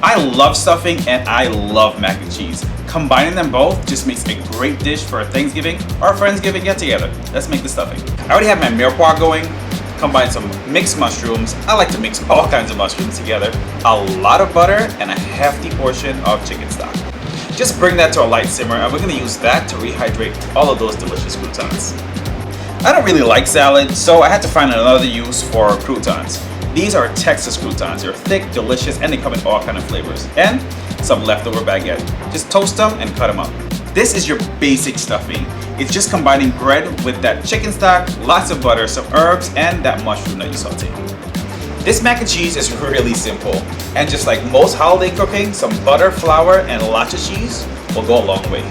I love stuffing and I love mac and cheese. Combining them both just makes a great dish for a Thanksgiving or a Friendsgiving get together. Let's make the stuffing. I already have my mirepoix going. Combine some mixed mushrooms. I like to mix all kinds of mushrooms together. A lot of butter and a hefty portion of chicken stock. Just bring that to a light simmer and we're going to use that to rehydrate all of those delicious croutons. I don't really like salad, so I had to find another use for croutons. These are Texas croutons. They're thick, delicious, and they come in all kinds of flavors. And some leftover baguette. Just toast them and cut them up. This is your basic stuffing. It's just combining bread with that chicken stock, lots of butter, some herbs, and that mushroom that you saute. This mac and cheese is really simple. And just like most holiday cooking, some butter, flour, and lots of cheese will go a long way.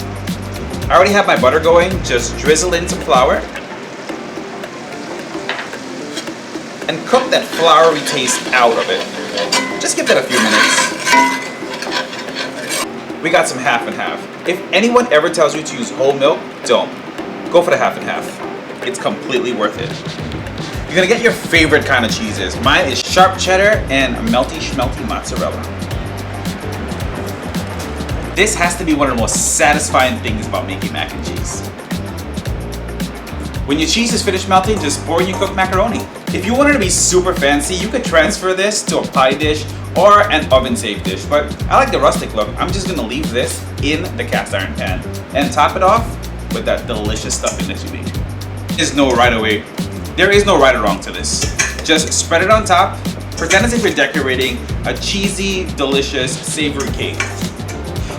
I already have my butter going. Just drizzle in some flour. And cook that floury taste out of it. Just give that a few minutes. We got some half and half. If anyone ever tells you to use whole milk, don't. Go for the half and half. It's completely worth it. You're gonna get your favorite kind of cheeses. Mine is sharp cheddar and melty schmelty mozzarella. This has to be one of the most satisfying things about making mac and cheese. When your cheese is finished melting, just pour in your cooked macaroni. If you wanted to be super fancy, you could transfer this to a pie dish or an oven-safe dish, but I like the rustic look. I'm just gonna leave this in the cast iron pan and top it off with that delicious stuffing that you make. There is no right or wrong to this. Just spread it on top, pretend as if you're decorating a cheesy, delicious, savory cake.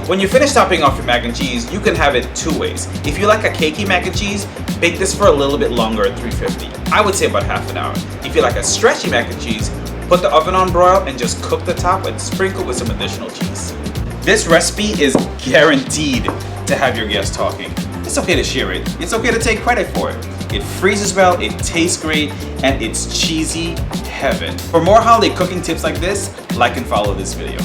When you finish topping off your mac and cheese, you can have it two ways. If you like a cakey mac and cheese, bake this for a little bit longer at 350. I would say about half an hour. If you like a stretchy mac and cheese, put the oven on broil and just cook the top and sprinkle with some additional cheese. This recipe is guaranteed to have your guests talking. It's okay to share it. It's okay to take credit for it. It freezes well, it tastes great, and it's cheesy heaven. For more holiday cooking tips like this, like and follow this video.